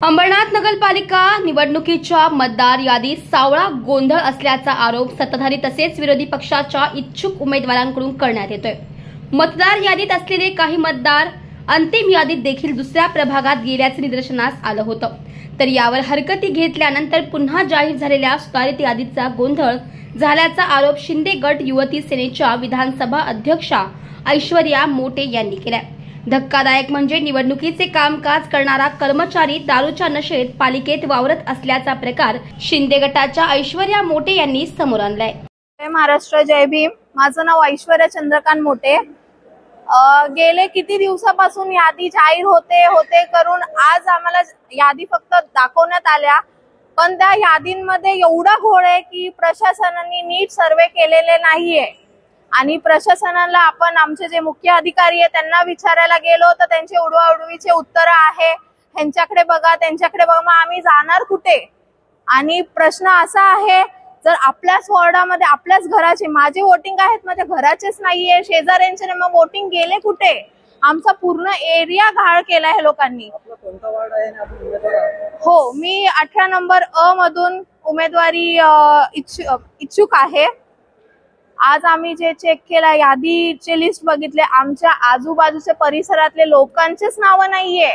अंबरनाथ नगरपालिका निवडणुकीच्या मतदार यादीत सावळा गोंधळ असल्याचा आरोप सत्ताधारी तसेच विरोधी पक्षाच्या इच्छुक उमेदवारांकडून करण्यात येतोय। मतदार यादीत असलेले काही मतदार अंतिम यादीत देखील दुसऱ्या प्रभागात गेल्याचे निदर्शनास आलं होतं। तर यावर हरकती घेतल्यानंतर पुन्हा जाहीर झालेल्या सुधारित यादीचा गोंधळ झाल्याचा आरोप शिंदे गट युवती सेनेच्या विधानसभा अध्यक्षा ऐश्वर्या मोटे यांनी केलाय। धक्कादायक म्हणजे निवडणुकीचे कामकाज करणारा कर्मचारी दारूच्या नशेत पालिकेत वावरत असल्याचा प्रकार शिंदे गटाच्या ऐश्वर्या मोटे यांनी समोर आणलाय। जय महाराष्ट्र, जय भीम। माझं नाव ऐश्वर्या चंद्रकांत मोटे। गेले किती दिवसापासून यादी जाहीर होते करून आज आम्हाला यादी फक्त दाखवण्यात आल्या, पण त्या यादींमध्ये एवढा घोळ आहे की प्रशासनाने नीट सर्वे केलेले नाहीये आणि प्रशासनाला आपण आमचे जे मुख्य अधिकारी आहे त्यांना विचारायला गेलो तर त्यांचे उडवाउडवीचे उत्तर आहे, ह्यांच्याकडे बघा त्यांच्याकडे बघा। मग आम्ही जाणार कुठे? आणि प्रश्न असा आहे, जर आपल्याच वॉर्डामध्ये आपल्याच घराचे माझे वोटिंग आहेत, माझ्या घराचेच नाहीये, शेजाऱ्यांचे, मग वोटिंग गेले कुठे? आमचा पूर्ण एरिया घाळ केला आहे लोकांनी। कोणता वार्ड आहे आणि आपण उमेदवार आहात? हो, मी 18 नंबर अ मधून उमेदवारी इच्छुक आहे। आज आम्ही जे चेक केला, यादीचे लिस्ट बघितले, आमच्या आजूबाजूच्या परिसरातले लोकांचेच नावं नाहीये।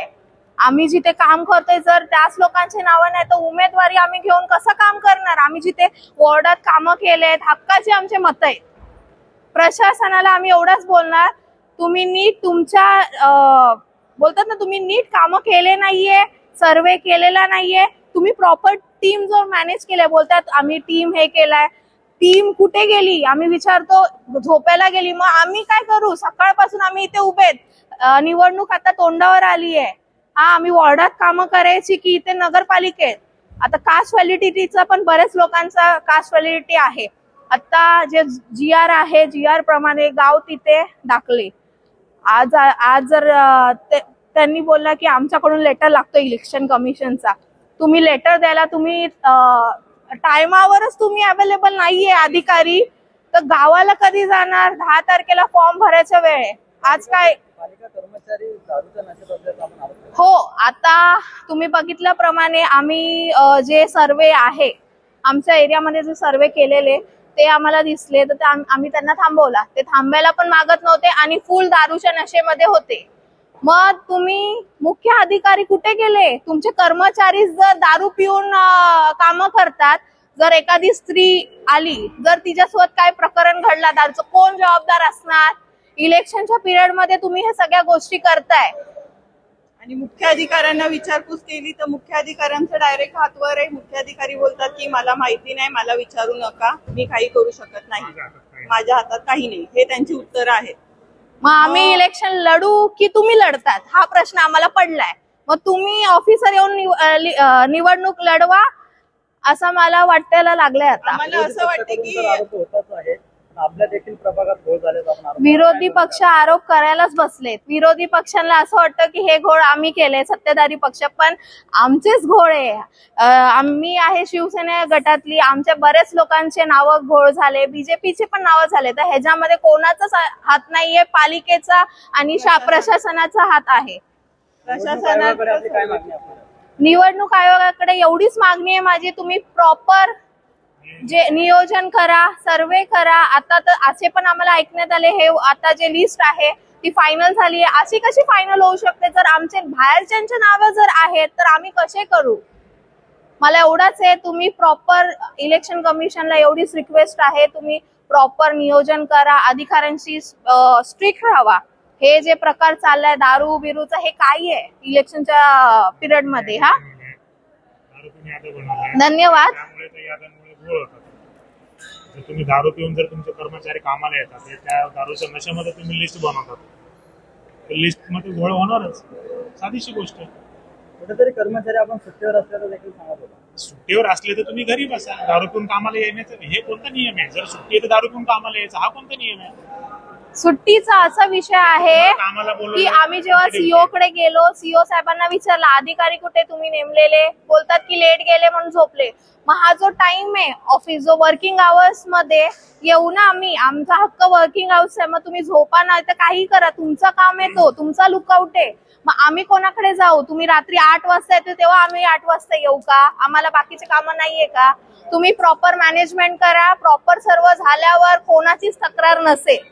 आम्ही जिथे काम करतोय जर त्याच लोकांचे नावं नाही तर उमेदवारी आम्ही घेऊन कसं काम करणार? आम्ही जिथे वॉर्डात कामं केलेत, हक्काचे आमचे मत आहेत। प्रशासनाला आम्ही एवढंच बोलणार, तुम्ही नीट तुमच्या बोलतात ना, तुम्ही नीट कामं केले नाहीये, सर्वे केलेला नाहीये, तुम्ही प्रॉपर टीम जो मॅनेज केलाय, बोलतात आम्ही टीम हे केलाय, टीम कुठे गेली? आम्ही विचारतो, झोपायला गेली। मग आम्ही काय करू? सकाळपासून आम्ही इथे उभेत, निवडणूक आता तोंडावर आली आहे। आम्ही वॉर्डात कामं करायची की इथे नगरपालिकेत? आता कास्ट व्हॅलिडिटीचा पण बरेच लोकांचा कास्ट व्हॅलिडिटी आहे। आता जे GR आहे, GR प्रमाणे गाव तिथे दाखले। आज जर त्यांनी बोलला की आमच्याकडून लेटर लागतो इलेक्शन कमिशनचा, तुम्ही लेटर द्यायला तुम्ही टाइमावरच तुम्ही अवेलेबल नाहीये अधिकारी, तर गावाला कधी जाणार? 10 तारखेला फॉर्म भरायचा वेळ आहे। आज काय पालिका कर्मचारी दारूच्या नशेत असल्याचं आपण आरोप केला। हो, आता तुम्ही बघितल्याप्रमाणे आम्ही जे सर्वे आहे आमच्या एरियामध्ये जे सर्वे केलेले ते आम्हाला दिसले, तर आम्ही त्यांना थांबवला। ते थांबायला पण मागत नव्हते आणि फुल दारूच्या नशेमध्ये होते। मग तुम्ही मुख्य अधिकारी कुठे गेले? तुमचे कर्मचारी जर दारू पिऊन कामं करतात, जर एखादी स्त्री आली, जर तिच्यासोबत काय प्रकरण घडला दारूचं, कोण जबाबदार असणार? इलेक्शनच्या पिरियड मध्ये तुम्ही हे सगळ्या गोष्टी करताय। आणि मुख्य अधिकाऱ्यांना विचारपूस केली तर मुख्य अधिकाऱ्यांचं डायरेक्ट हातवर आहे। मुख्य अधिकारी बोलतात की मला माहिती नाही, मला विचारू नका, मी काही करू शकत नाही, माझ्या हातात काही नाही, हे त्यांची उत्तर आहेत। मग आम्ही इलेक्शन लढू की तुम्ही लढतात? हा प्रश्न आम्हाला पडलाय। मग तुम्ही ऑफिसर येऊन निवडणूक लढवा असं मला वाटायला लागलंय आता। आम्हाला असं वाटतं की आपल्या देखील प्रभागात घोळ झाले। विरोधी पक्ष आरोप करायलाच बसलेत। विरोधी पक्षांना असं वाटतं की हे घोळ आम्ही केले, सत्ताधारी पक्ष, पण आमचेच घोळ आहे। आम्ही आहे शिवसेना गटातली, आमच्या बरेच लोकांचे नावं घोळ झाले, बीजेपीचे पण नावं झाले, तर ह्याच्यामध्ये कोणाचाच हात नाहीये, पालिकेचा आणि प्रशासनाचा हात आहे। निवडणूक आयोगाकडे एवढीच मागणी आहे माझी, तुम्ही प्रॉपर जे नियोजन करा, सर्वे करा। आता तर असे पण आम्हाला ऐकण्यात आले, हे आता जे लिस्ट आहे ती फायनल झाली आहे। अशी कशी फायनल होऊ शकते? जर आमचे बाहेरच्यांचे नाव जर आहेत तर आम्ही कसे करू? मला एवढाच आहे, तुम्ही प्रॉपर इलेक्शन कमिशनला एवढीच रिक्वेस्ट आहे, तुम्ही प्रॉपर नियोजन करा, अधिकाऱ्यांशी स्ट्रिक्ट राहा। हे जे प्रकार चाललाय दारू बिरूचा, हे काय आहे इलेक्शनच्या पिरियड मध्ये? हा, धन्यवाद। जर तुम्ही दारू पिऊन जर तुमचे कर्मचारी कामाला येतात, त्या दारूच्या नशेमध्ये तुम्ही लिस्ट बनवतात, तर लिस्ट मध्ये घोळ होणारच, साधीशी गोष्ट आहे। कुठेतरी कर्मचारी आपण सुट्टीवर असल्याचं देखील सांगत होता। सुट्टीवर असले तर तुम्ही घरी बसा, दारू पिऊन कामाला येण्याचं हे कोणता नियम आहे? जर सुट्टी आहे तर दारू पिऊन कामाला यायचा हा कोणता नियम आहे? सुट्टीचा असा विषय आहे कामाला बोलवलं. की आम्ही जेव्हा सीओ कडे गेलो, सीओ साहेबांना विचारलं अधिकारी कुठे तुम्ही नेमलेले, बोलतात की लेट गेले म्हणून झोपले. मग हा जो टाइम आहे ऑफिस जो वर्किंग आवर्स मध्ये येऊ ना आम्ही, आमचा हक्क वर्किंग आवर्स आहे. मग तुम्ही झोपा नाही तर काही करा, तुमचं काम आहे तो, तुमचा लुकआउट आहे. मग आम्ही कोणाकडे जाऊ? तुम्ही रात्री 8 वाजता येते तेव्हा आम्ही 8 वाजता येऊ का? आम्हाला बाकीचे कामं नाहीये का? तुम्ही प्रॉपर मॅनेजमेंट करा. प्रॉपर सर्व झाल्यावर कोणाचीच तक्रार नसेल